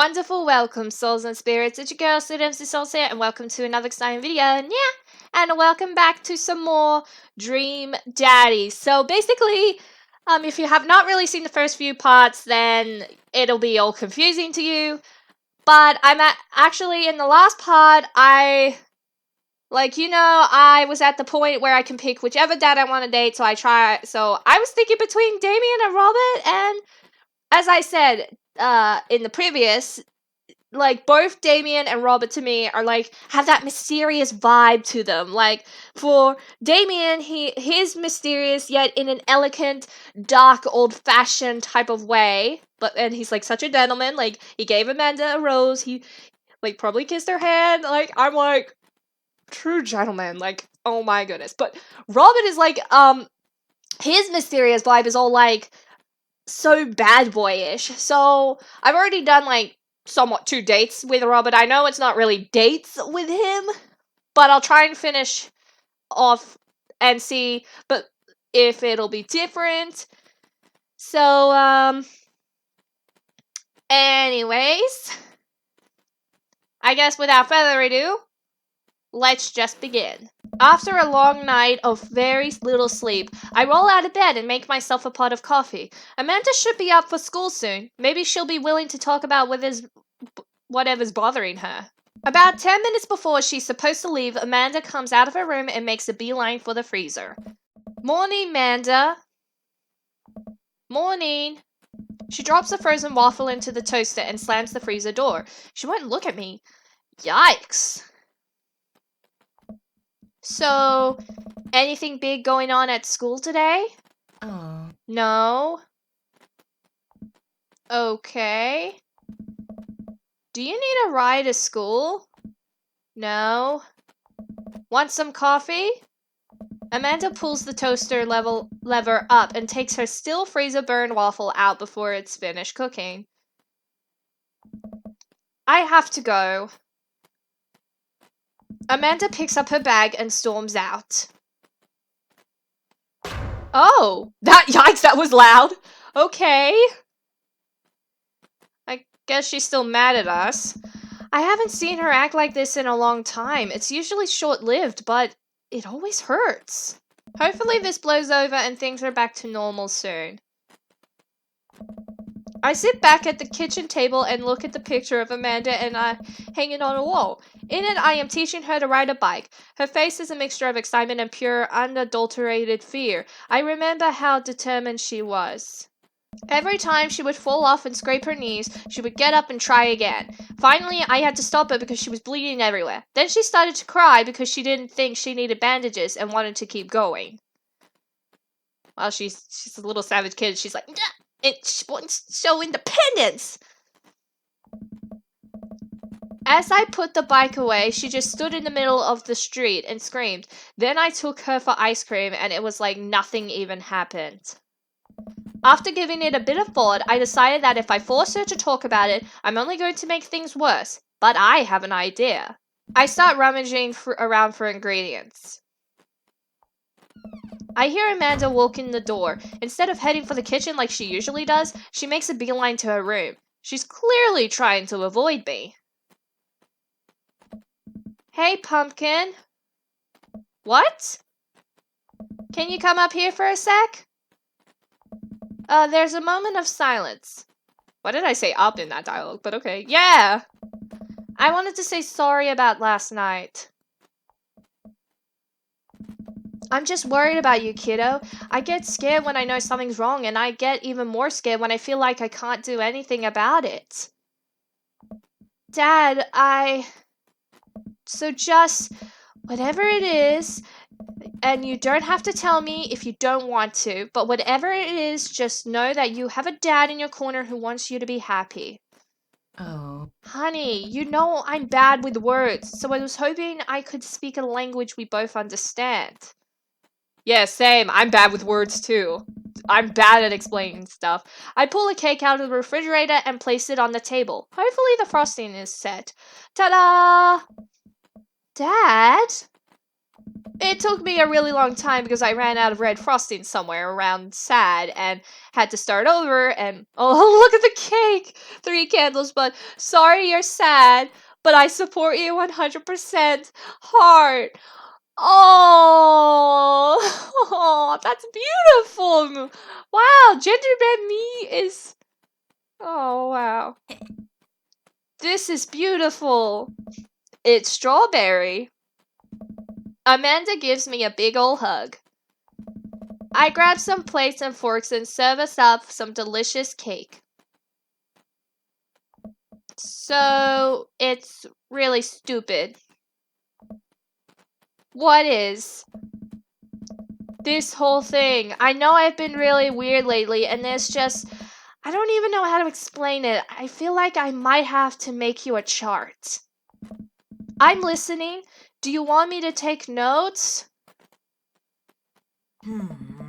Wonderful welcome, souls and spirits. It's your girl, Emmzy Souls here, and welcome to another exciting video. And welcome back to some more Dream Daddies. So basically, if you have not really seen the first few parts, then it'll be all confusing to you. But actually in the last part, I was at the point where I can pick whichever dad I want to date. So I was thinking between Damien and Robert, and as I said in the previous, both Damien and Robert to me are have that mysterious vibe to them. Like for Damien, he's mysterious yet in an elegant, dark, old-fashioned type of way. And he's such a gentleman. He gave Amanda a rose. He probably kissed her hand. I'm true gentleman. Oh my goodness. But Robert is his mysterious vibe is all so bad boyish. So I've already done somewhat 2 dates with Robert. I know it's not really dates with him, but I'll try and finish off and see but if it'll be different. So anyways, I guess without further ado, let's just begin. After a long night of very little sleep, I roll out of bed and make myself a pot of coffee. Amanda should be up for school soon. Maybe she'll be willing to talk about whatever's bothering her. About 10 minutes before she's supposed to leave, Amanda comes out of her room and makes a beeline for the freezer. Morning, Amanda. Morning. She drops a frozen waffle into the toaster and slams the freezer door. She won't look at me. Yikes. So, anything big going on at school today? Oh. No? Okay. Do you need a ride to school? No? Want some coffee? Amanda pulls the toaster lever up and takes her still freezer burn waffle out before it's finished cooking. I have to go. Amanda picks up her bag and storms out. Oh! Yikes, that was loud! Okay. I guess she's still mad at us. I haven't seen her act like this in a long time. It's usually short-lived, but it always hurts. Hopefully this blows over and things are back to normal soon. I sit back at the kitchen table and look at the picture of Amanda and I hanging on a wall. In it, I am teaching her to ride a bike. Her face is a mixture of excitement and pure, unadulterated fear. I remember how determined she was. Every time she would fall off and scrape her knees, she would get up and try again. Finally, I had to stop her because she was bleeding everywhere. Then she started to cry because she didn't think she needed bandages and wanted to keep going. Well, she's a little savage kid. She's like, and she wants to show independence. As I put the bike away, she just stood in the middle of the street and screamed. Then I took her for ice cream and it was like nothing even happened. After giving it a bit of thought, I decided that if I force her to talk about it, I'm only going to make things worse. But I have an idea. I start rummaging around for ingredients. I hear Amanda walk in the door. Instead of heading for the kitchen like she usually does, she makes a beeline to her room. She's clearly trying to avoid me. Hey, Pumpkin. What? Can you come up here for a sec? There's a moment of silence. Why did I say up in that dialogue? But okay. Yeah! I wanted to say sorry about last night. I'm just worried about you, kiddo. I get scared when I know something's wrong, and I get even more scared when I feel like I can't do anything about it. Dad, So just, whatever it is, and you don't have to tell me if you don't want to, but whatever it is, just know that you have a dad in your corner who wants you to be happy. Oh. Honey, you know I'm bad with words, so I was hoping I could speak a language we both understand. Yeah, same. I'm bad with words too. I'm bad at explaining stuff. I pull a cake out of the refrigerator and place it on the table. Hopefully the frosting is set. Ta-da! Dad? It took me a really long time because I ran out of red frosting somewhere around sad and had to start over and oh look at the cake! 3 candles, but sorry you're sad, but I support you 100%. Heart. Oh, oh, that's beautiful. Wow, gingerbread me is oh wow. This is beautiful. It's strawberry. Amanda gives me a big ol' hug. I grab some plates and forks and serve us up some delicious cake. So, it's really stupid. What is? This whole thing. I know I've been really weird lately, and there's just... I don't even know how to explain it. I feel like I might have to make you a chart. I'm listening. Do you want me to take notes?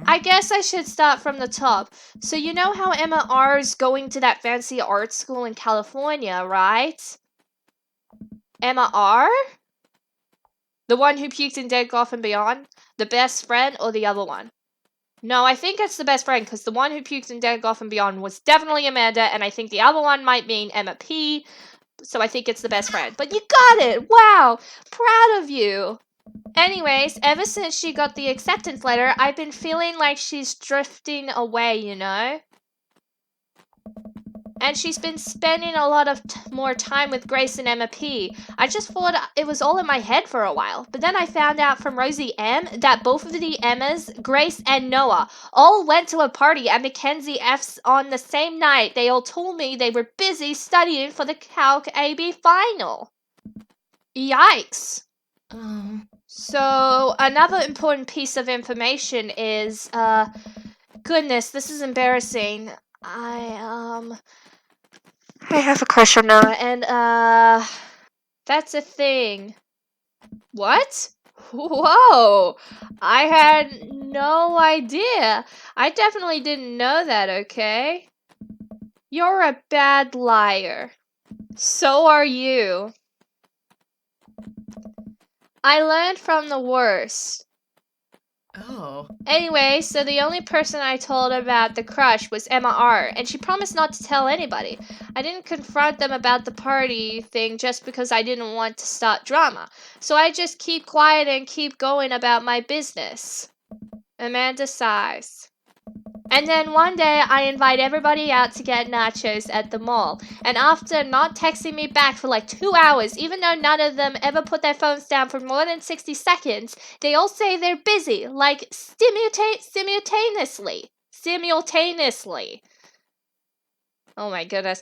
I guess I should start from the top. So you know how Emma R is going to that fancy art school in California, right? Emma R? The one who puked in Dead Golf and Beyond? The best friend or the other one? No, I think it's the best friend because the one who puked in Dead Golf and Beyond was definitely Amanda, and I think the other one might mean Emma P. So I think it's the best friend. But you got it! Wow! Proud of you! Anyways, ever since she got the acceptance letter, I've been feeling like she's drifting away, you know? And she's been spending a lot of more time with Grace and Emma P. I just thought it was all in my head for a while. But then I found out from Rosie M that both of the Emmas, Grace and Noah, all went to a party at Mackenzie F's on the same night. They all told me they were busy studying for the Calc AB final. Yikes. So, another important piece of information is, goodness, this is embarrassing. I have a crush on Noah, and, that's a thing. What? Whoa! I had no idea. I definitely didn't know that, okay? You're a bad liar. So are you. I learned from the worst. Oh. Anyway, so the only person I told about the crush was Emma R, and she promised not to tell anybody. I didn't confront them about the party thing just because I didn't want to start drama. So I just keep quiet and keep going about my business. Amanda sighs. And then one day I invite everybody out to get nachos at the mall. And after not texting me back for like 2 hours, even though none of them ever put their phones down for more than 60 seconds, they all say they're busy, like simultaneously. Oh my goodness.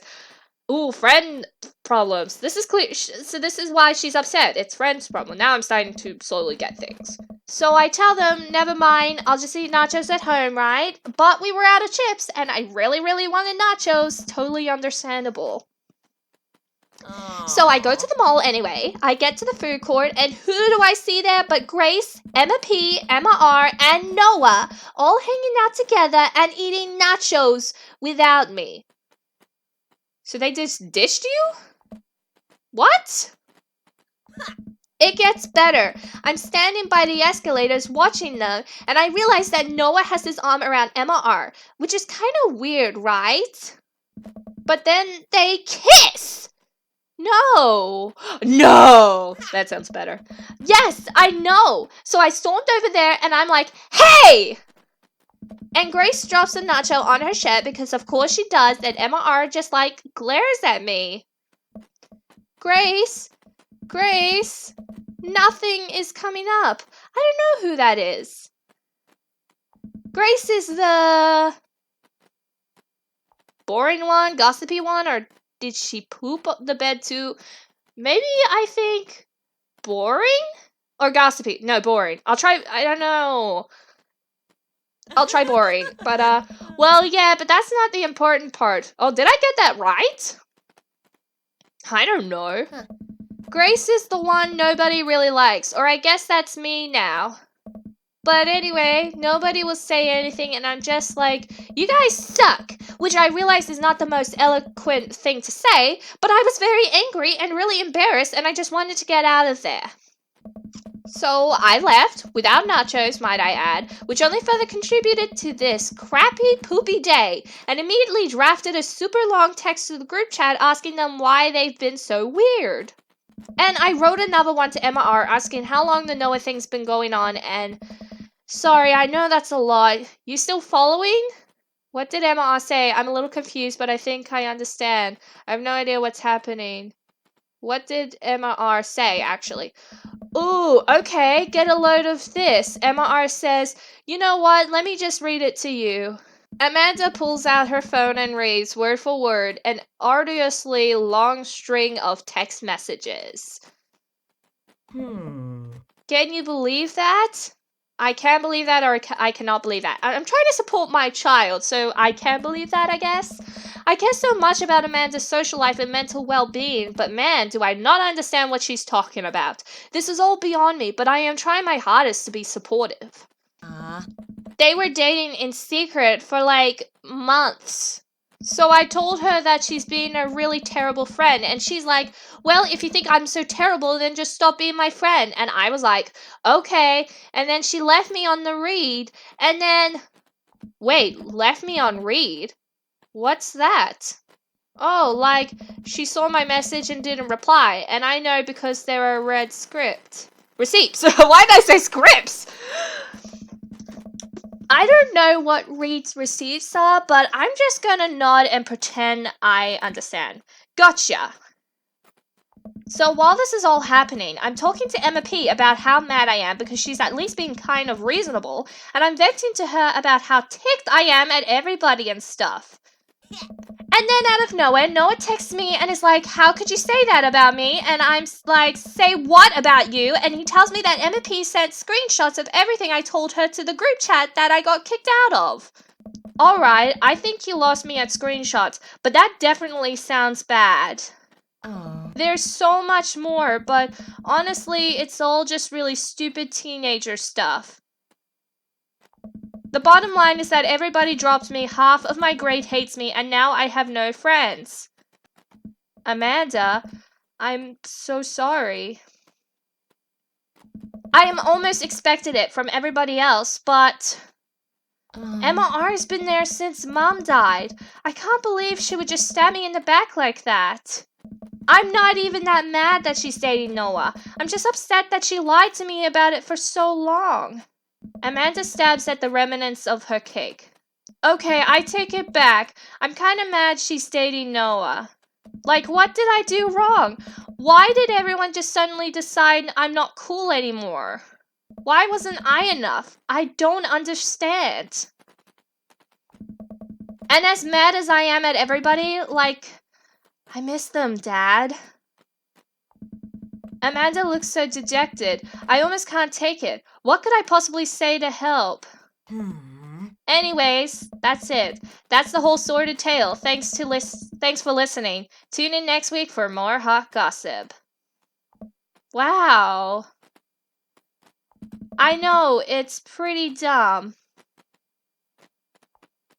Ooh, friend problems. This is clear. So this is why she's upset. It's friend's problem. Now I'm starting to slowly get things. So I tell them, never mind, I'll just eat nachos at home, right? But we were out of chips, and I really, really wanted nachos. Totally understandable. Aww. So I go to the mall anyway. I get to the food court, and who do I see there but Grace, Emma P, Emma R, and Noah, all hanging out together and eating nachos without me. So they just dished you? What? It gets better. I'm standing by the escalators watching them, and I realize that Noah has his arm around Emma R, which is kind of weird, right? But then they kiss! No! No! That sounds better. Yes, I know! So I stormed over there, and I'm like, hey! And Grace drops a nacho on her shirt because of course she does, and Emma R just like glares at me. Grace, nothing is coming up. I don't know who that is. Grace is the boring one, gossipy one, or did she poop the bed too? Maybe I think boring or gossipy. No, boring. I'll try, I don't know. I'll try boring, but well, yeah, but that's not the important part. Oh, did I get that right? I don't know. Huh. Grace is the one nobody really likes, or I guess that's me now. But anyway, nobody will say anything, and I'm just like, you guys suck, which I realize is not the most eloquent thing to say, but I was very angry and really embarrassed, and I just wanted to get out of there. So I left, without nachos, might I add, which only further contributed to this crappy, poopy day, and immediately drafted a super long text to the group chat asking them why they've been so weird. And I wrote another one to Emma R asking how long the Noah thing's been going on, and sorry, I know that's a lot. You still following? What did Emma R say? I'm a little confused, but I think I understand. I have no idea what's happening. What did Emma R say, actually? Ooh, okay, get a load of this. Emma R says, you know what, let me just read it to you. Amanda pulls out her phone and reads, word for word, an arduously long string of text messages. Can you believe that? I can believe that, or I cannot believe that. I'm trying to support my child, so I can believe that, I guess. I care so much about Amanda's social life and mental well-being, but man, do I not understand what she's talking about. This is all beyond me, but I am trying my hardest to be supportive. They were dating in secret for like months. So I told her that she's being a really terrible friend, and she's like, well, if you think I'm so terrible, then just stop being my friend. And I was like, okay. And then she left me on the read, and then, wait, left me on read? What's that? Oh, like, she saw my message and didn't reply, and I know because there are red receipts. Why did I say scripts? I don't know what reads receipts are, but I'm just gonna nod and pretend I understand. Gotcha. So while this is all happening, I'm talking to Emma P about how mad I am because she's at least being kind of reasonable, and I'm venting to her about how ticked I am at everybody and stuff. And then out of nowhere, Noah texts me and is like, how could you say that about me? And I'm like, say what about you? And he tells me that Emma P sent screenshots of everything I told her to the group chat that I got kicked out of. Alright, I think you lost me at screenshots, but that definitely sounds bad. There's so much more, but honestly, it's all just really stupid teenager stuff. The bottom line is that everybody dropped me, half of my grade hates me, and now I have no friends. Amanda, I'm so sorry. I am almost expected it from everybody else, but Emma R's been there since Mom died. I can't believe she would just stab me in the back like that. I'm not even that mad that she's dating Noah. I'm just upset that she lied to me about it for so long. Amanda stabs at the remnants of her cake. Okay, I take it back. I'm kinda mad she's dating Noah. Like, what did I do wrong? Why did everyone just suddenly decide I'm not cool anymore? Why wasn't I enough? I don't understand. And as mad as I am at everybody, like, I miss them, Dad. Amanda looks so dejected. I almost can't take it. What could I possibly say to help? Anyways, that's it. That's the whole sordid tale. Thanks for listening. Tune in next week for more hot gossip. Wow. I know, it's pretty dumb.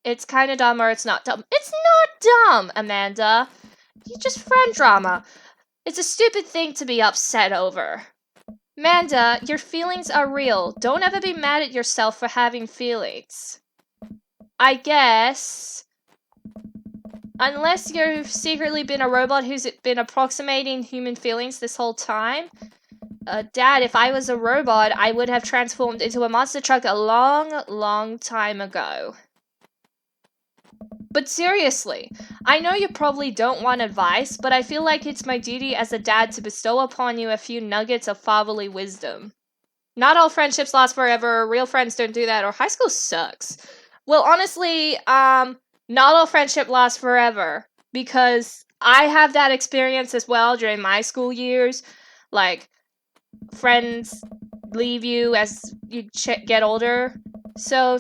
It's kinda dumb or it's not dumb. It's not dumb, Amanda. You just friend drama. It's a stupid thing to be upset over. Amanda, your feelings are real. Don't ever be mad at yourself for having feelings. I guess. Unless you've secretly been a robot who's been approximating human feelings this whole time. Dad, if I was a robot, I would have transformed into a monster truck a long, long time ago. But seriously, I know you probably don't want advice, but I feel like it's my duty as a dad to bestow upon you a few nuggets of fatherly wisdom. Not all friendships last forever, real friends don't do that, or high school sucks. Well, honestly, not all friendship lasts forever, because I have that experience as well during my school years. Like, friends leave you as you get older. So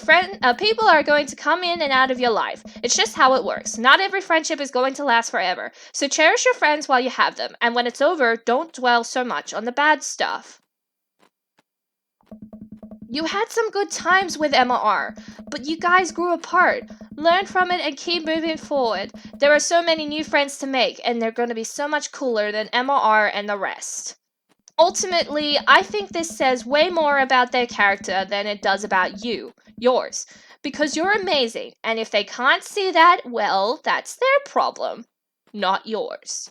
people are going to come in and out of your life. It's just how it works. Not every friendship is going to last forever. So cherish your friends while you have them. And when it's over, don't dwell so much on the bad stuff. You had some good times with Emma R, but you guys grew apart. Learn from it and keep moving forward. There are so many new friends to make, and they're going to be so much cooler than Emma R and the rest. Ultimately, I think this says way more about their character than it does about yours. Because you're amazing, and if they can't see that, well, that's their problem, not yours.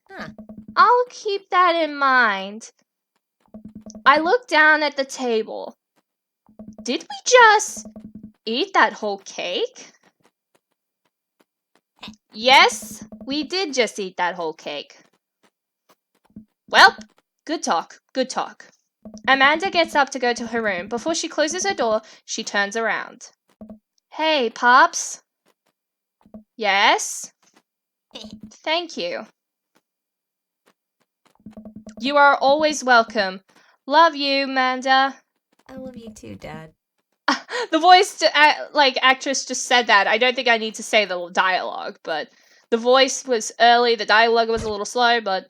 Huh. I'll keep that in mind. I looked down at the table. Did we just eat that whole cake? Yes, we did just eat that whole cake. Well, good talk, good talk. Amanda gets up to go to her room. Before she closes her door, she turns around. Hey, Pops. Yes? Thank you. You are always welcome. Love you, Amanda. I love you too, Dad. The voice, actress just said that. I don't think I need to say the dialogue, but the voice was early, the dialogue was a little slow, but...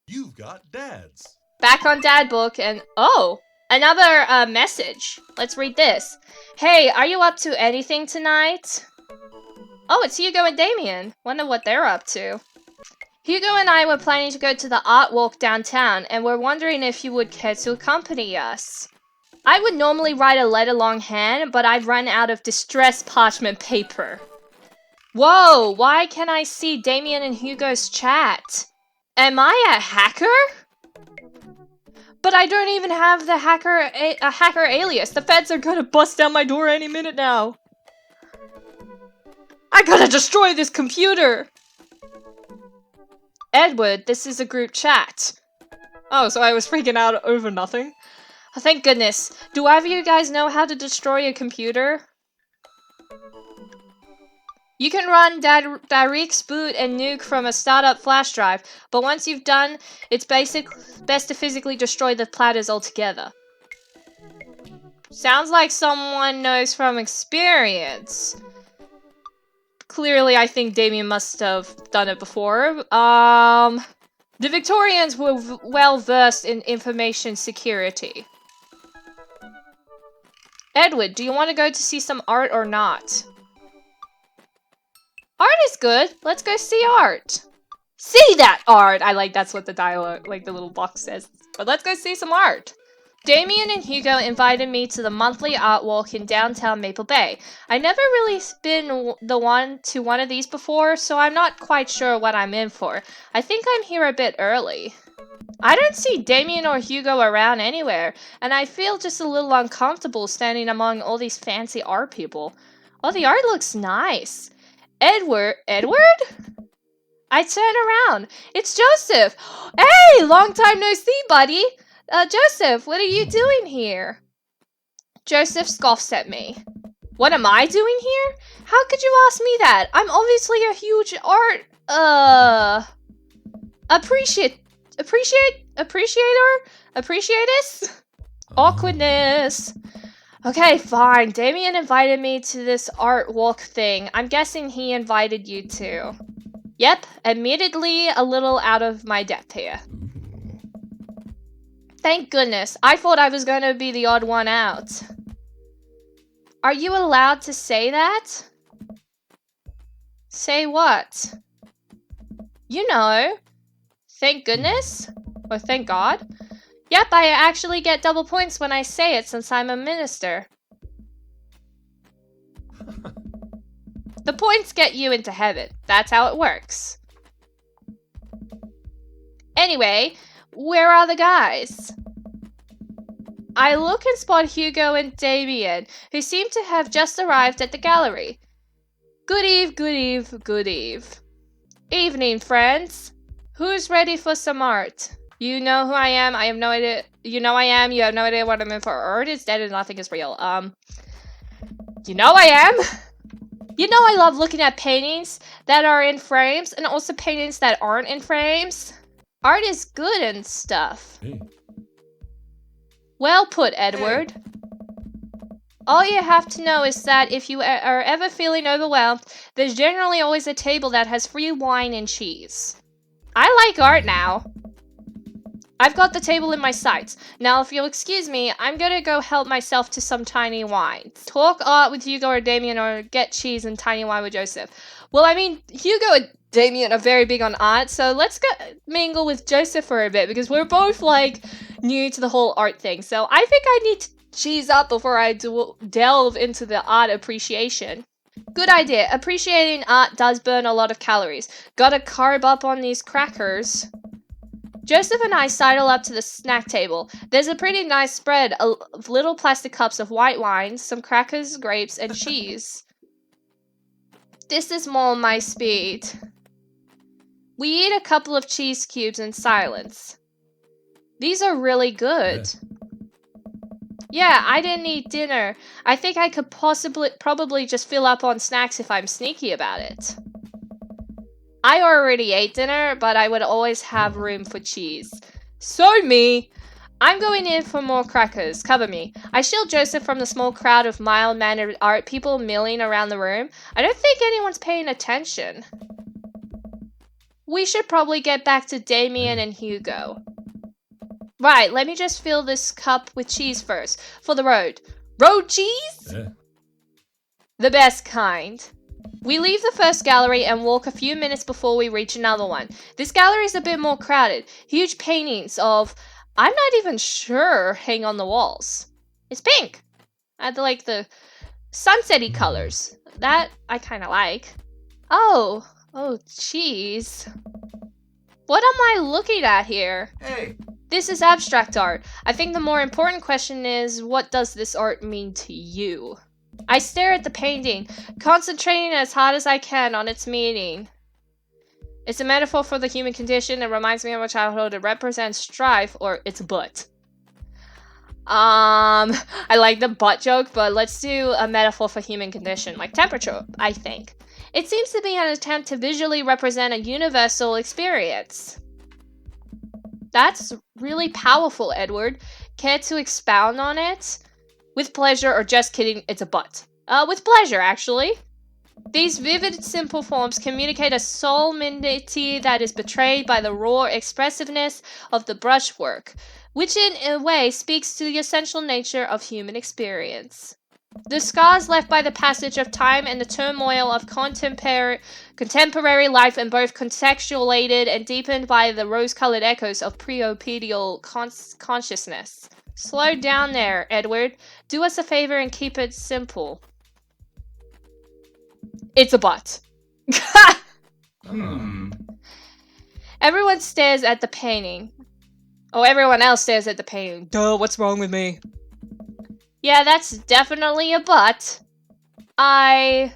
You've got dads. Back on Dad Book, and... Oh! Another message. Let's read this. Hey, are you up to anything tonight? Oh, it's Hugo and Damien. Wonder what they're up to. Hugo and I were planning to go to the art walk downtown, and we're wondering if you would care to accompany us. I would normally write a letter longhand, but I've run out of distressed parchment paper. Whoa, why can't I see Damien and Hugo's chat? Am I a hacker? But I don't even have the hacker alias. The feds are gonna bust down my door any minute now. I gotta destroy this computer! Edward, this is a group chat. Oh, so I was freaking out over nothing? Oh, thank goodness. Do either of you guys know how to destroy a computer? You can run Dadrector boot and nuke from a startup flash drive, but once you've done, it's best to physically destroy the platters altogether. Sounds like someone knows from experience. Clearly, I think Damien must have done it before. The Victorians were well versed in information security. Edward, do you want to go to see some art or not? Art is good. Let's go see art. See that art! That's what the dialogue, the little box says. But let's go see some art. Damien and Hugo invited me to the monthly art walk in downtown Maple Bay. I never really been the one to one of these before, so I'm not quite sure what I'm in for. I think I'm here a bit early. I don't see Damien or Hugo around anywhere, and I feel just a little uncomfortable standing among all these fancy art people. Oh, the art looks nice. Edward? I turn around. It's Joseph. Hey, long time no see, buddy. Joseph, what are you doing here? Joseph scoffs at me. What am I doing here? How could you ask me that? I'm obviously a huge art, appreciatus? Awkwardness. Okay, fine. Damien invited me to this art walk thing. I'm guessing he invited you too. Yep, admittedly a little out of my depth here. Thank goodness. I thought I was going to be the odd one out. Are you allowed to say that? Say what? You know. Thank goodness? Or thank God? Yep, I actually get double points when I say it since I'm a minister. The points get you into heaven. That's how it works. Anyway, where are the guys? I look and spot Hugo and Damien, who seem to have just arrived at the gallery. Good eve. Evening, friends. Who's ready for some art? You know who I am. I have no idea. You know I am. You have no idea what I'm in for. Art is dead and nothing is real. You know I am. You know I love looking at paintings that are in frames and also paintings that aren't in frames. Art is good and stuff. Hey. Well put, Edward. Hey. All you have to know is that if you are ever feeling overwhelmed, there's generally always a table that has free wine and cheese. I like art now. I've got the table in my sights. Now, if you'll excuse me, I'm gonna go help myself to some tiny wine. Talk art with Hugo or Damien or get cheese and tiny wine with Joseph. Well, I mean, Hugo Damien are very big on art, so let's go mingle with Joseph for a bit, because we're both, like, new to the whole art thing. So I think I need to cheese up before I delve into the art appreciation. Good idea. Appreciating art does burn a lot of calories. Gotta carb up on these crackers. Joseph and I sidle up to the snack table. There's a pretty nice spread of little plastic cups of white wine, some crackers, grapes, and cheese. This is more my speed. We eat a couple of cheese cubes in silence. These are really good. Yeah, I didn't eat dinner. I think I could probably just fill up on snacks if I'm sneaky about it. I already ate dinner, but I would always have room for cheese. So me! I'm going in for more crackers. Cover me. I shield Joseph from the small crowd of mild-mannered art people milling around the room. I don't think anyone's paying attention. We should probably get back to Damien and Hugo. Right, let me just fill this cup with cheese first. For the road. Road cheese? The best kind. We leave the first gallery and walk a few minutes before we reach another one. This gallery is a bit more crowded. Huge paintings of, I'm not even sure, hang on the walls. It's pink. I like the sunsetty colors. That I kind of like. Oh, jeez. What am I looking at here? Hey. This is abstract art. I think the more important question is, what does this art mean to you? I stare at the painting, concentrating as hard as I can on its meaning. It's a metaphor for the human condition and reminds me of my childhood. It represents strife, or its butt. I like the butt joke, but let's do a metaphor for human condition, like temperature, I think. It seems to be an attempt to visually represent a universal experience. That's really powerful, Edward. Care to expound on it? With pleasure, or just kidding, it's a butt. With pleasure, actually. These vivid, simple forms communicate a solemnity that is betrayed by the raw expressiveness of the brushwork, which in a way speaks to the essential nature of human experience. The scars left by the passage of time and the turmoil of contemporary life, and both contextualated and deepened by the rose-colored echoes of preopedial consciousness. Slow down there, Edward. Do us a favor and keep it simple. It's a butt. Everyone stares at the painting. Oh, everyone else stares at the painting. Duh, what's wrong with me? Yeah, that's definitely a butt. While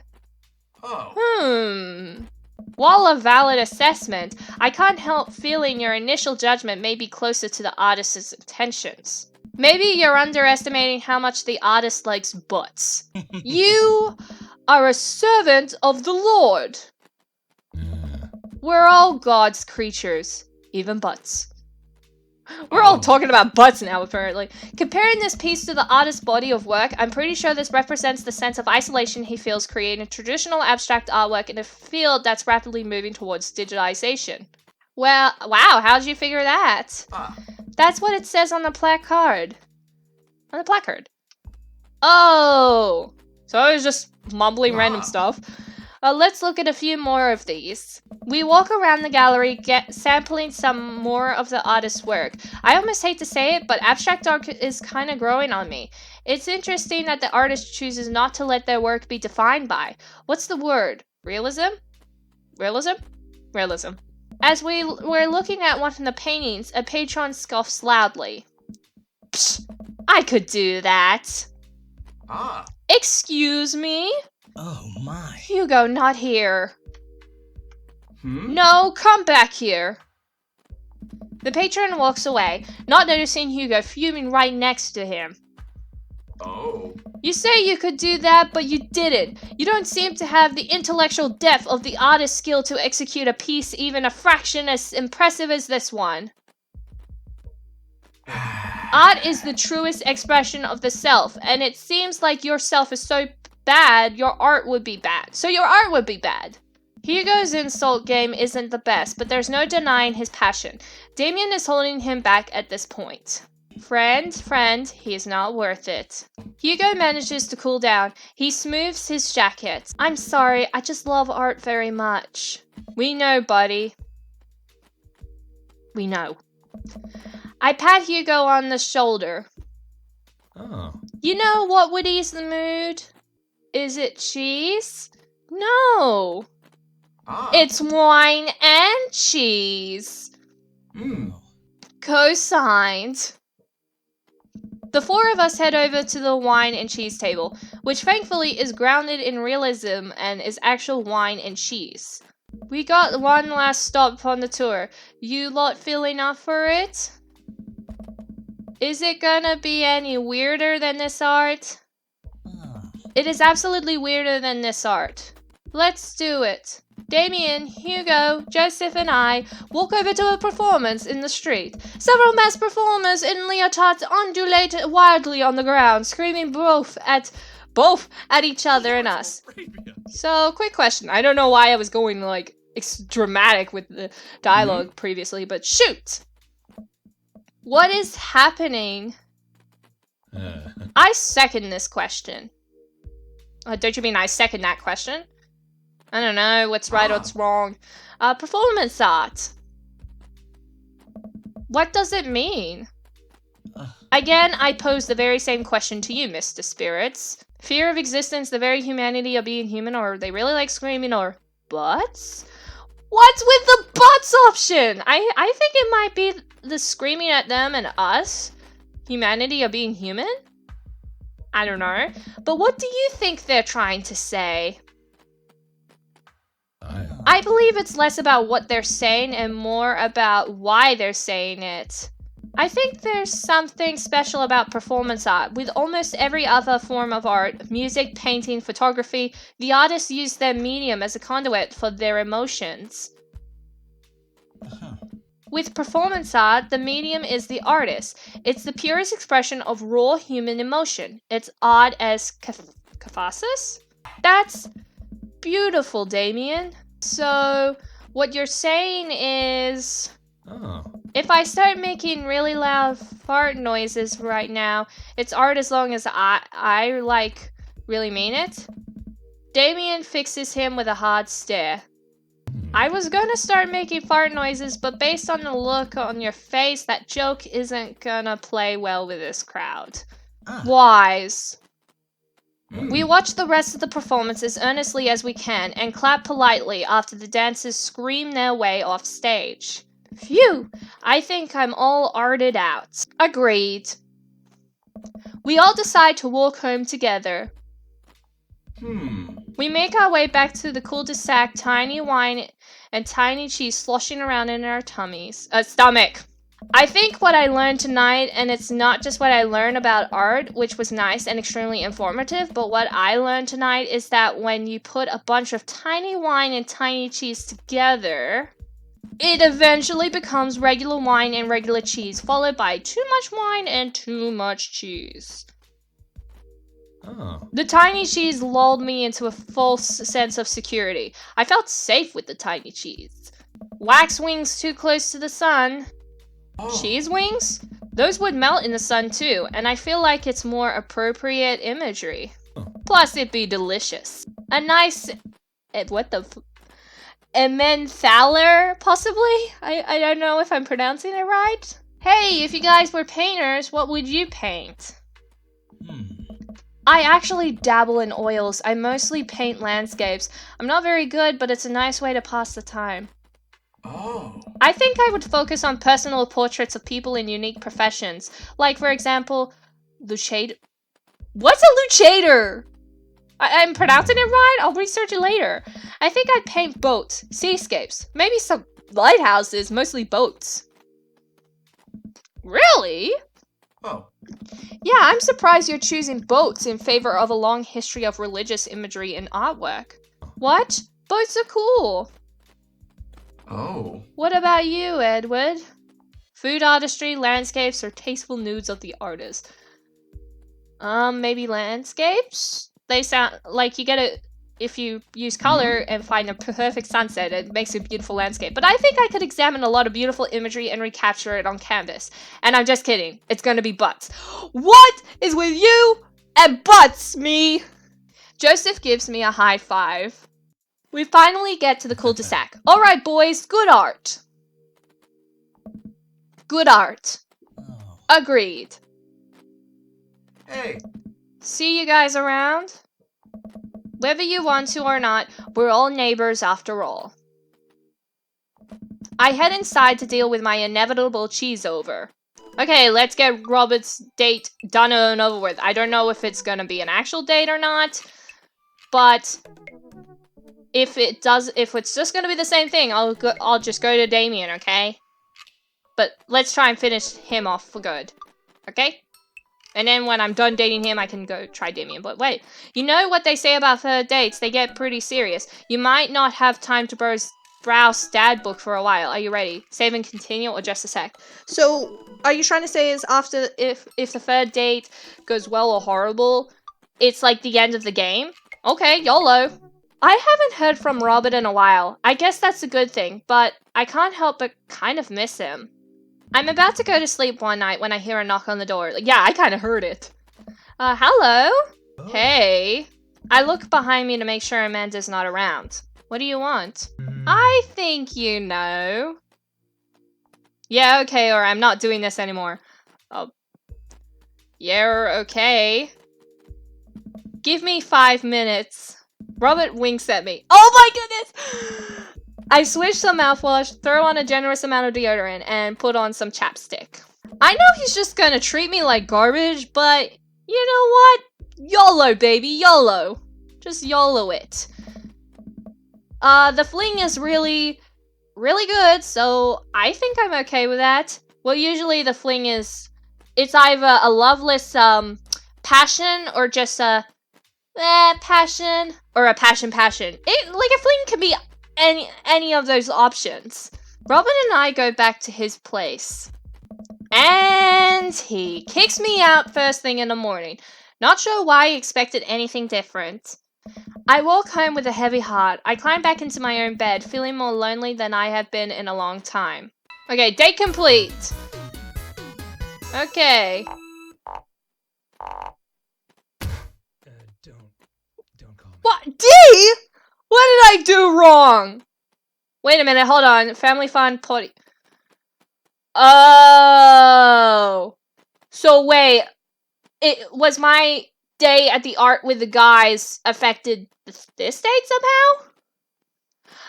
a valid assessment, I can't help feeling your initial judgment may be closer to the artist's intentions. Maybe you're underestimating how much the artist likes butts. You are a servant of the Lord. We're all God's creatures, even butts. We're all talking about butts now, apparently. Comparing this piece to the artist's body of work, I'm pretty sure this represents the sense of isolation he feels creating traditional abstract artwork in a field that's rapidly moving towards digitization. Well, wow, how did you figure that? That's what it says on the placard. On the placard. Oh! So I was just mumbling random stuff. Let's look at a few more of these. We walk around the gallery, sampling some more of the artist's work. I almost hate to say it, but abstract art is kind of growing on me. It's interesting that the artist chooses not to let their work be defined by, what's the word? Realism? Realism? Realism. As we were looking at one of the paintings, a patron scoffs loudly. Psh, I could do that. Excuse me? Oh my. Hugo, not here. No, come back here. The patron walks away, not noticing Hugo fuming right next to him. Oh. You say you could do that, but you didn't. You don't seem to have the intellectual depth of the artist's skill to execute a piece even a fraction as impressive as this one. Art is the truest expression of the self, and it seems like your self is so bad, your art would be bad. So your art would be bad. Hugo's insult game isn't the best, but there's no denying his passion. Damien is holding him back at this point. Friend, he's not worth it. Hugo manages to cool down. He smooths his jacket. I'm sorry, I just love art very much. We know, buddy. We know. I pat Hugo on the shoulder. Oh. You know what would ease the mood? Is it cheese? No. Ah. It's wine and cheese. Hmm. Co-signed. The four of us head over to the wine and cheese table, which thankfully is grounded in realism and is actual wine and cheese. We got one last stop on the tour. You lot feeling up for it? Is it gonna be any weirder than this art? It is absolutely weirder than this art. Let's do it. Damien, Hugo, Joseph, and I walk over to a performance in the street. Several masked performers in leotards undulate wildly on the ground, screaming both at each other and us. So, quick question. I don't know why I was going like dramatic with the dialogue previously, but shoot! What is happening? I second this question. Don't you mean I second that question? I don't know what's right or what's wrong. Performance art. What does it mean? Again, I pose the very same question to you, Mr. Spirits. Fear of existence, the very humanity of being human, or they really like screaming, or butts? What's with the butts option? I think it might be the screaming at them and us. Humanity of being human? I don't know. But what do you think they're trying to say? I believe it's less about what they're saying and more about why they're saying it. I think there's something special about performance art. With almost every other form of art, music, painting, photography, the artists use their medium as a conduit for their emotions. With performance art, the medium is the artist. It's the purest expression of raw human emotion. It's art as catharsis? That's beautiful, Damien. So, what you're saying is... If I start making really loud fart noises right now, it's art as long as I like, really mean it? Damien fixes him with a hard stare. I was gonna start making fart noises, but based on the look on your face, that joke isn't gonna play well with this crowd. Wise. We watch the rest of the performance as earnestly as we can and clap politely after the dancers scream their way off stage. Phew! I think I'm all arted out. Agreed. We all decide to walk home together. We make our way back to the cul-de-sac, tiny wine and tiny cheese sloshing around in our stomach. I think what I learned tonight, and it's not just what I learned about art, which was nice and extremely informative, but what I learned tonight is that when you put a bunch of tiny wine and tiny cheese together, it eventually becomes regular wine and regular cheese, followed by too much wine and too much cheese. The tiny cheese lulled me into a false sense of security. I felt safe with the tiny cheese. Wax wings too close to the sun. Cheese wings? Those would melt in the sun too, and I feel like it's more appropriate imagery. Plus, it'd be delicious. A nice... Emmentaler, possibly? I don't know if I'm pronouncing it right. Hey, if you guys were painters, what would you paint? I actually dabble in oils. I mostly paint landscapes. I'm not very good, but it's a nice way to pass the time. I think I would focus on personal portraits of people in unique professions. Like, for example, Luchader. What's a Luchader? I'm pronouncing it right? I'll research it later. I think I'd paint boats, seascapes, maybe some lighthouses, mostly boats. Really? Yeah, I'm surprised you're choosing boats in favor of a long history of religious imagery in artwork. What? Boats are cool. What about you, Edward? Food artistry, landscapes, or tasteful nudes of the artist? Maybe landscapes? They sound like you get if you use color and find a perfect sunset, it makes a beautiful landscape. But I think I could examine a lot of beautiful imagery and recapture it on canvas. And I'm just kidding. It's gonna be butts. What is with you and butts, me? Joseph gives me a high five. We finally get to the cul-de-sac. Alright, boys, good art. Good art. Oh. Agreed. Hey. See you guys around? Whether you want to or not, we're all neighbors after all. I head inside to deal with my inevitable cheese over. Okay, let's get Robert's date done and over with. I don't know if it's gonna be an actual date or not, but if it's just gonna be the same thing, I'll just go to Damien, okay? But let's try and finish him off for good, okay? And then when I'm done dating him, I can go try Damien. But wait, you know what they say about third dates? They get pretty serious. You might not have time to browse dad book for a while. Are you ready? Save and continue or just a sec? So, are you trying to say is after, if the third date goes well or horrible, it's like the end of the game? Okay, YOLO. I haven't heard from Robert in a while. I guess that's a good thing, but I can't help but kind of miss him. I'm about to go to sleep one night when I hear a knock on the door. Like, yeah, I kind of heard it. Hello? Oh. Hey. I look behind me to make sure Amanda's not around. What do you want? Mm. I think you know. Yeah, okay, or I'm not doing this anymore. Oh. Yeah, okay. Give me 5 minutes. Robert winks at me. Oh my goodness! I swish some mouthwash, throw on a generous amount of deodorant, and put on some chapstick. I know he's just gonna treat me like garbage, but you know what? YOLO, baby, YOLO. Just YOLO it. The fling is really good, so I think I'm okay with that. Well, usually the fling is, it's either a loveless, passion, or just a, passion, or a passion. It, like, a fling can be any of those options. Robin and I go back to his place. And he kicks me out first thing in the morning. Not sure why he expected anything different. I walk home with a heavy heart. I climb back into my own bed, feeling more lonely than I have been in a long time. Okay, date complete. Okay. Don't call me. What? D? What did I do wrong? Wait a minute, hold on. Family fun potty. Oh. So wait. It was my day at the art with the guys affected this date somehow?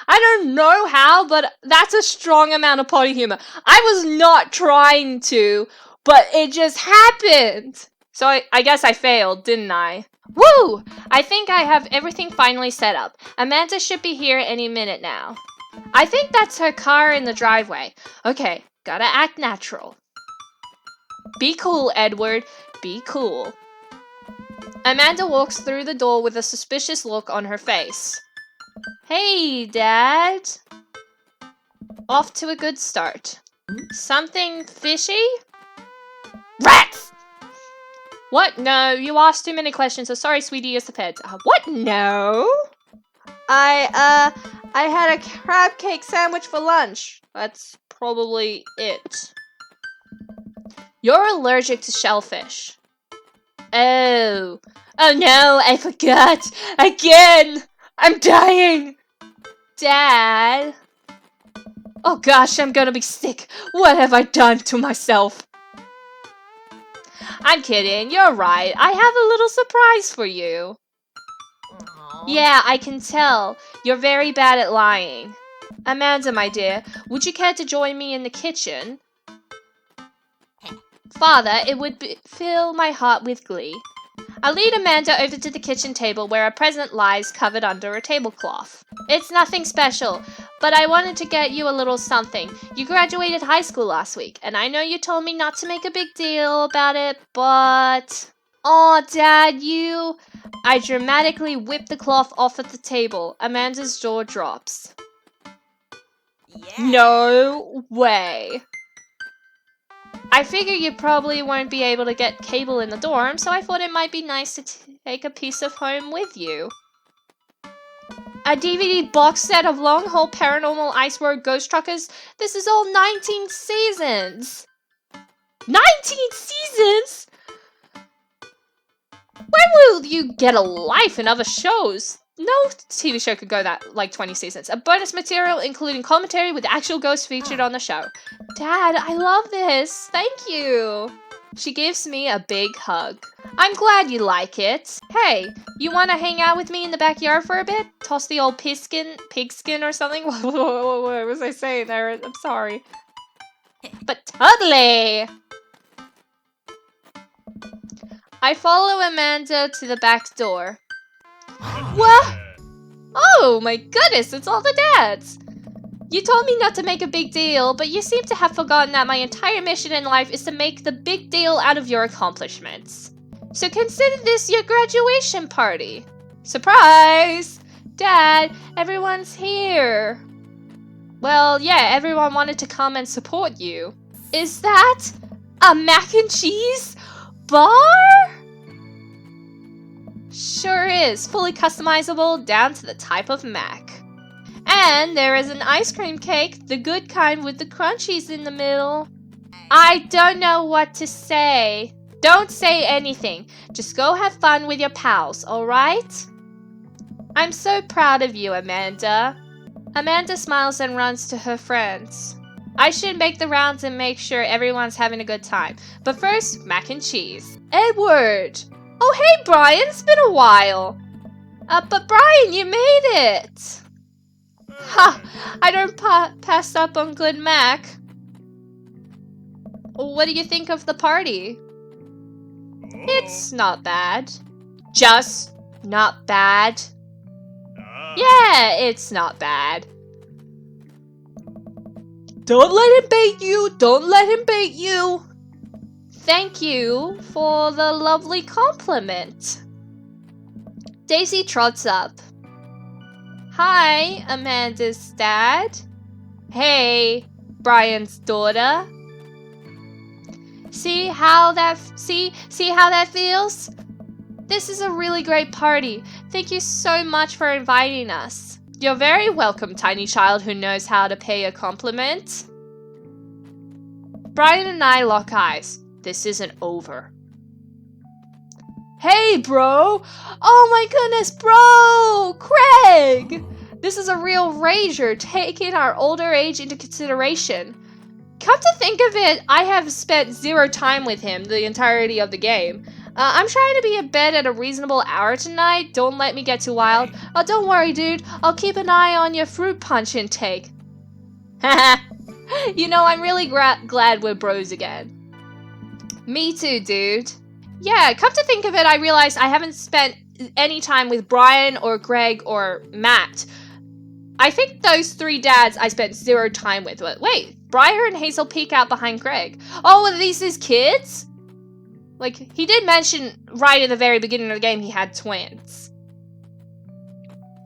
I don't know how, but that's a strong amount of potty humor. I was not trying to, but it just happened. So I guess I failed, didn't I? Woo! I think I have everything finally set up. Amanda should be here any minute now. I think that's her car in the driveway. Okay, gotta act natural. Be cool, Edward. Be cool. Amanda walks through the door with a suspicious look on her face. Hey, Dad. Off to a good start. Something fishy? Rats! What? No, you asked too many questions, so sorry, sweetie, it's the pet. What? No? I had a crab cake sandwich for lunch. That's probably it. You're allergic to shellfish. Oh. Oh no, I forgot. Again! I'm dying! Dad? Oh gosh, I'm gonna be sick. What have I done to myself? I'm kidding, you're right. I have a little surprise for you. Aww. Yeah, I can tell. You're very bad at lying. Amanda, my dear, would you care to join me in the kitchen? Father, it would fill my heart with glee. I lead Amanda over to the kitchen table where a present lies covered under a tablecloth. It's nothing special, but I wanted to get you a little something. You graduated high school last week, and I know you told me not to make a big deal about it, but... Aw, Dad, you... I dramatically whip the cloth off at the table. Amanda's jaw drops. Yeah. No way. I figure you probably won't be able to get cable in the dorm, so I thought it might be nice to take a piece of home with you. A DVD box set of Long Haul Paranormal Iceberg Ghost Truckers. This is all 19 seasons. 19 seasons? When will you get a life in other shows? No TV show could go that, like, 20 seasons. A bonus material including commentary with actual ghosts featured on the show. Dad, I love this. Thank you. She gives me a big hug. I'm glad you like it. Hey, you want to hang out with me in the backyard for a bit? Toss the old pigskin or something? What was I saying there? I'm sorry. But totally! I follow Amanda to the back door. What? Oh my goodness, it's all the dads! You told me not to make a big deal, but you seem to have forgotten that my entire mission in life is to make the big deal out of your accomplishments. So consider this your graduation party. Surprise! Dad, everyone's here. Well, yeah, everyone wanted to come and support you. Is that a mac and cheese bar? Sure is, fully customizable down to the type of mac. And there is an ice cream cake, the good kind with the crunchies in the middle. I don't know what to say. Don't say anything. Just go have fun with your pals, alright? I'm so proud of you, Amanda. Amanda smiles and runs to her friends. I should make the rounds and make sure everyone's having a good time. But first, mac and cheese. Edward! Oh, hey, Brian, it's been a while. But Brian, you made it. Ha! I don't pass up on good mac. What do you think of the party? It's not bad. Just not bad. Yeah, it's not bad. Don't let him bait you! Don't let him bait you! Thank you for the lovely compliment. Daisy trots up. Hi, Amanda's dad. Hey, Brian's daughter. See how that feels? This is a really great party. Thank you so much for inviting us. You're very welcome, tiny child who knows how to pay a compliment. Brian and I lock eyes. This isn't over. Hey, bro! Oh my goodness, bro! Craig! This is a real rager, taking our older age into consideration. Come to think of it, I have spent 0 time with him the entirety of the game. I'm trying to be in bed at a reasonable hour tonight. Don't let me get too wild. Oh, don't worry, dude. I'll keep an eye on your fruit punch intake. Haha. You know, I'm really glad we're bros again. Me too, dude. Yeah, come to think of it, I realized I haven't spent any time with Brian or Greg or Matt. I think those 3 dads I spent 0 time with. But wait, Briar and Hazel peek out behind Greg. Oh, are these his kids? Like, he did mention right at the very beginning of the game he had twins.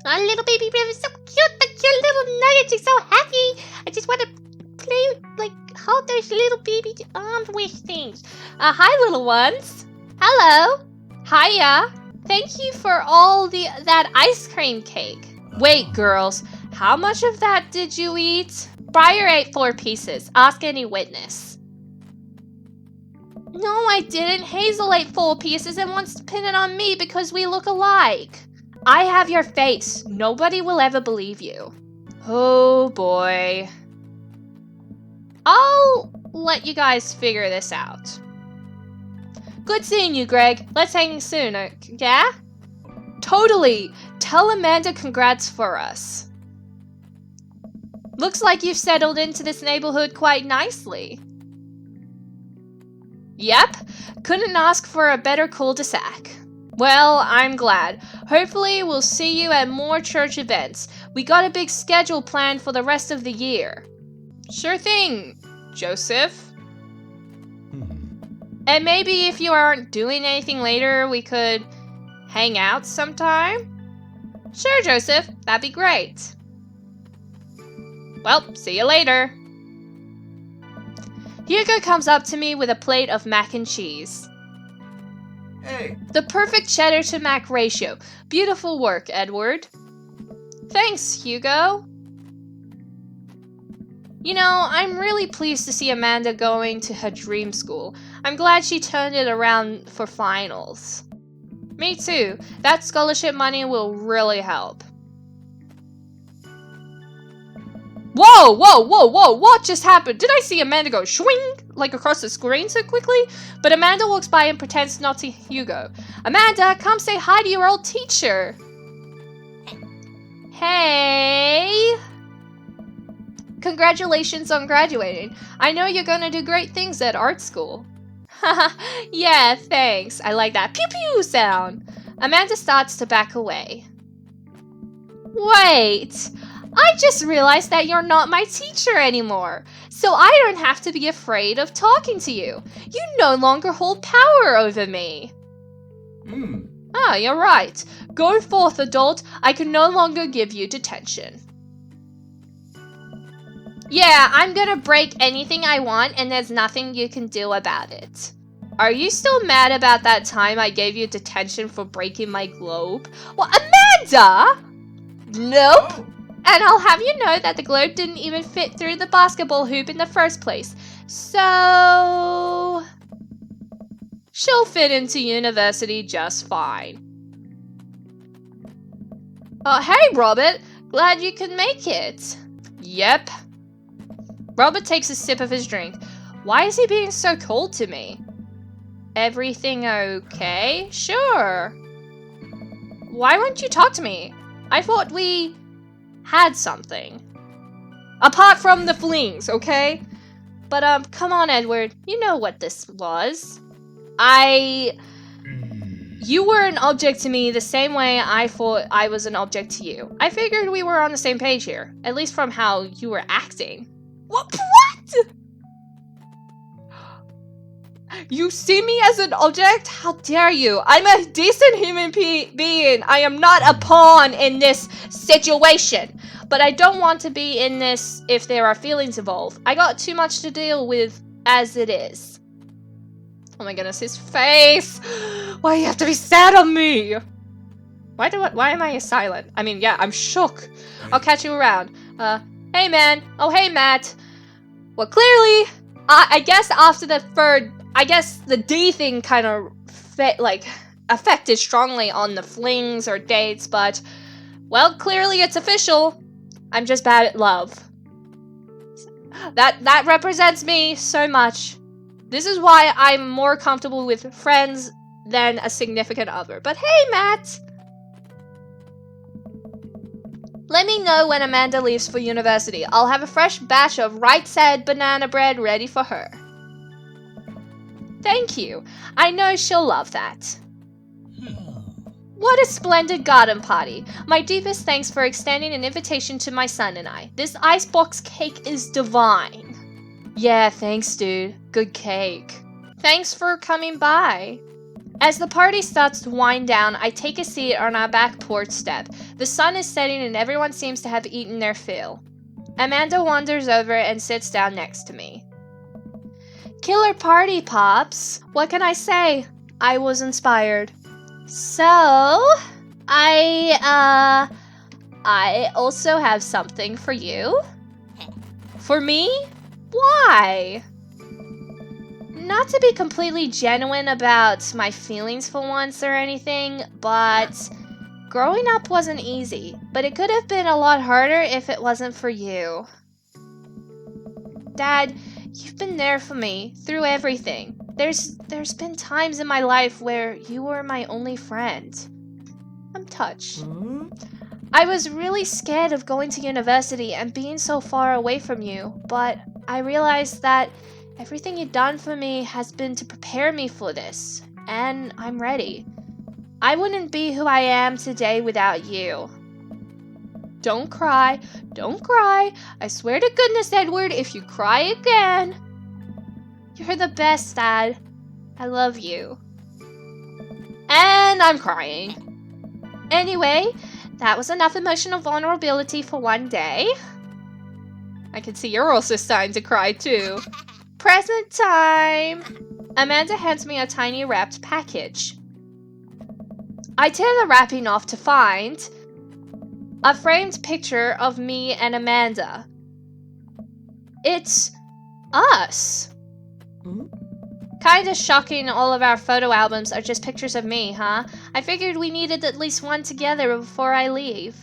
Our little baby brother's so cute, the cute little nuggets, he's so happy. I just want to play, like, hold those little baby arms with things. Hi, little ones. Hello. Hiya. Thank you for all that ice cream cake. Wait, girls, how much of that did you eat? Briar ate 4 pieces. Ask any witness. No, I didn't. Hazel ate 4 pieces and wants to pin it on me because we look alike. I have your face. Nobody will ever believe you. Oh boy. I'll let you guys figure this out. Good seeing you, Greg. Let's hang soon, yeah? Totally. Tell Amanda congrats for us. Looks like you've settled into this neighborhood quite nicely. Yep, couldn't ask for a better cul-de-sac. Well, I'm glad. Hopefully we'll see you at more church events. We got a big schedule planned for the rest of the year. Sure thing, Joseph. And maybe if you aren't doing anything later, we could hang out sometime? Sure, Joseph, that'd be great. Well, see you later. Hugo comes up to me with a plate of mac and cheese. Hey. The perfect cheddar to mac ratio. Beautiful work, Edward. Thanks, Hugo. You know, I'm really pleased to see Amanda going to her dream school. I'm glad she turned it around for finals. Me too. That scholarship money will really help. Whoa, whoa, whoa, whoa, what just happened? Did I see Amanda go swing, like across the screen so quickly? But Amanda walks by and pretends not to Hugo. Amanda, come say hi to your old teacher. Hey. Congratulations on graduating. I know you're gonna do great things at art school. Haha, yeah, thanks. I like that pew pew sound. Amanda starts to back away. Wait. I just realized that you're not my teacher anymore, so I don't have to be afraid of talking to you. You no longer hold power over me. Ah, you're right. Go forth, adult. I can no longer give you detention. Yeah, I'm gonna break anything I want, and there's nothing you can do about it. Are you still mad about that time I gave you detention for breaking my globe? Well, Amanda! Nope. Oh. And I'll have you know that the globe didn't even fit through the basketball hoop in the first place. So... she'll fit into university just fine. Hey, Robert. Glad you could make it. Yep. Robert takes a sip of his drink. Why is he being so cold to me? Everything okay? Sure. Why won't you talk to me? I thought we had something. Apart from the flings, okay? But, come on, Edward. You know what this was. You were an object to me the same way I thought I was an object to you. I figured we were on the same page here. At least from how you were acting. What? You see me as an object? How dare you? I'm a decent human being. I am not a pawn in this situation. But I don't want to be in this if there are feelings involved. I got too much to deal with as it is. Oh my goodness, his face! Why do you have to be sad on me? Why am I silent? I mean, yeah, I'm shook. I'll catch you around. Hey man. Oh, hey Matt. Well, clearly, I guess after the third, I guess the D thing kind of affected strongly on the flings or dates, but, well, clearly it's official. I'm just bad at love. That represents me so much. This is why I'm more comfortable with friends than a significant other. But hey, Matt! Let me know when Amanda leaves for university. I'll have a fresh batch of right said banana bread ready for her. Thank you. I know she'll love that. What a splendid garden party. My deepest thanks for extending an invitation to my son and I. This icebox cake is divine. Yeah, thanks, dude. Good cake. Thanks for coming by. As the party starts to wind down, I take a seat on our back porch step. The sun is setting and everyone seems to have eaten their fill. Amanda wanders over and sits down next to me. Killer party, Pops. What can I say? I was inspired. So, I also have something for you. For me? Why? Not to be completely genuine about my feelings for once or anything, but growing up wasn't easy. But it could have been a lot harder if it wasn't for you. Dad, you've been there for me through everything. There's been times in my life where you were my only friend. I'm touched. I was really scared of going to university and being so far away from you, but I realized that everything you've done for me has been to prepare me for this, and I'm ready. I wouldn't be who I am today without you. Don't cry. Don't cry. I swear to goodness, Edward, if you cry again. You're the best, Dad. I love you. And I'm crying. Anyway, that was enough emotional vulnerability for one day. I can see you're also starting to cry too. Present time! Amanda hands me a tiny wrapped package. I tear the wrapping off to find a framed picture of me and Amanda. It's us. Kinda shocking all of our photo albums are just pictures of me, huh? I figured we needed at least one together before I leave.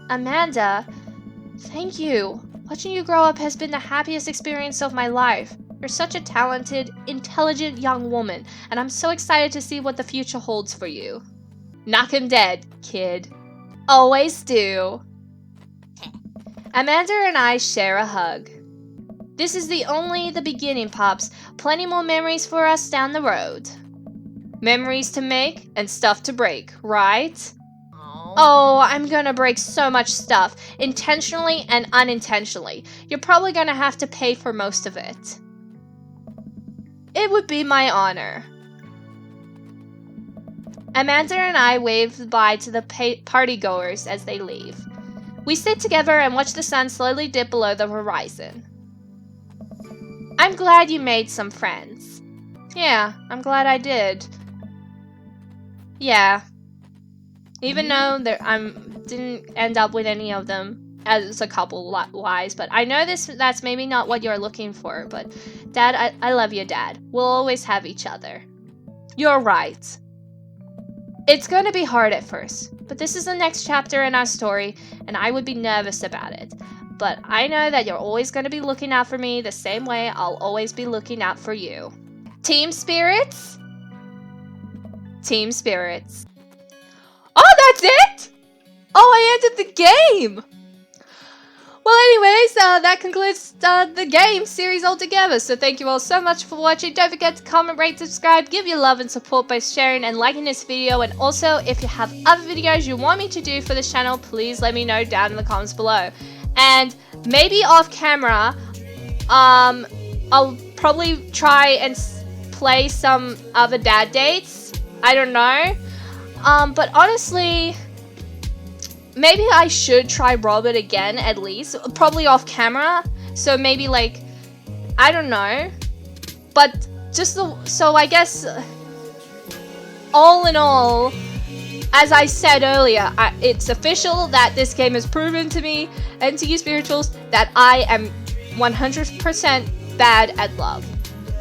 Amanda, thank you. Watching you grow up has been the happiest experience of my life. You're such a talented, intelligent young woman, and I'm so excited to see what the future holds for you. Knock him dead, kid. Always do. Amanda and I share a hug. This is only the beginning, Pops. Plenty more memories for us down the road. Memories to make and stuff to break, right? Oh, I'm gonna break so much stuff, intentionally and unintentionally. You're probably gonna have to pay for most of it. It would be my honor. Amanda and I wave goodbye to the partygoers as they leave. We sit together and watch the sun slowly dip below the horizon. I'm glad you made some friends. Yeah, I'm glad I did. Yeah. Even though I didn't end up with any of them as a couple wise, but I know that's maybe not what you're looking for, but Dad, I love you, Dad. We'll always have each other. You're right. It's going to be hard at first, but this is the next chapter in our story, and I would be nervous about it. But I know that you're always going to be looking out for me the same way I'll always be looking out for you. Team spirits? Team spirits. Oh, that's it? Oh, I ended the game! Well, anyways, that concludes the game series altogether. So thank you all so much for watching. Don't forget to comment, rate, subscribe, give your love and support by sharing and liking this video. And also, if you have other videos you want me to do for this channel, please let me know down in the comments below. And maybe off camera, I'll probably try and play some other dad dates. I don't know. But honestly, maybe I should try Robert again at least. Probably off camera. So maybe like, I don't know. But just so I guess, all in all, as I said earlier, it's official that this game has proven to me and to you spirituals that I am 100% bad at love.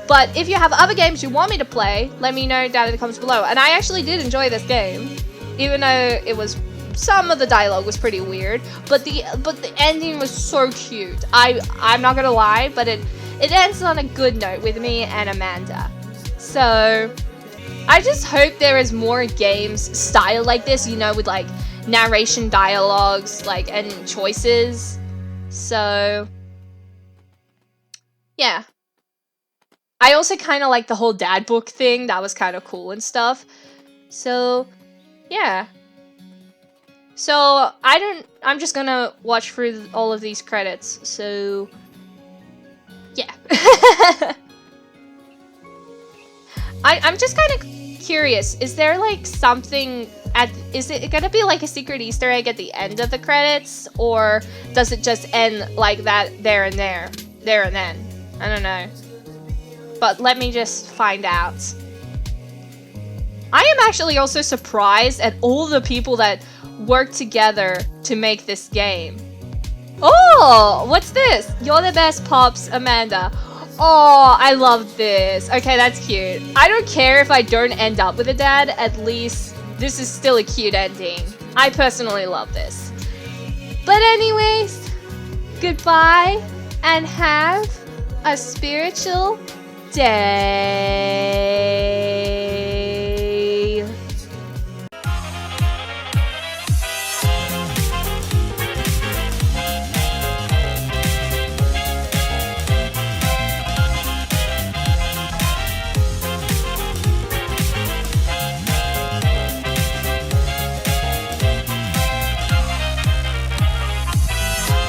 But if you have other games you want me to play, let me know down in the comments below. And I actually did enjoy this game, even though it was, some of the dialogue was pretty weird, but the ending was so cute. I'm not gonna lie, but it ends on a good note with me and Amanda. So I just hope there is more games style like this, you know, with like narration dialogues, like, and choices. So yeah. I also kind of like the whole dad book thing. That was kind of cool and stuff. So yeah. So I'm just gonna watch through all of these credits. So yeah. I'm just kind of curious. Is there like something is it gonna be like a secret Easter egg at the end of the credits, or does it just end like that there and then? I don't know. But let me just find out. I am actually also surprised at all the people that worked together to make this game. Oh, what's this? You're the best, Pops, Amanda. Oh, I love this. Okay, that's cute. I don't care if I don't end up with a dad, at least this is still a cute ending. I personally love this. But anyways, goodbye and have a spiritual day.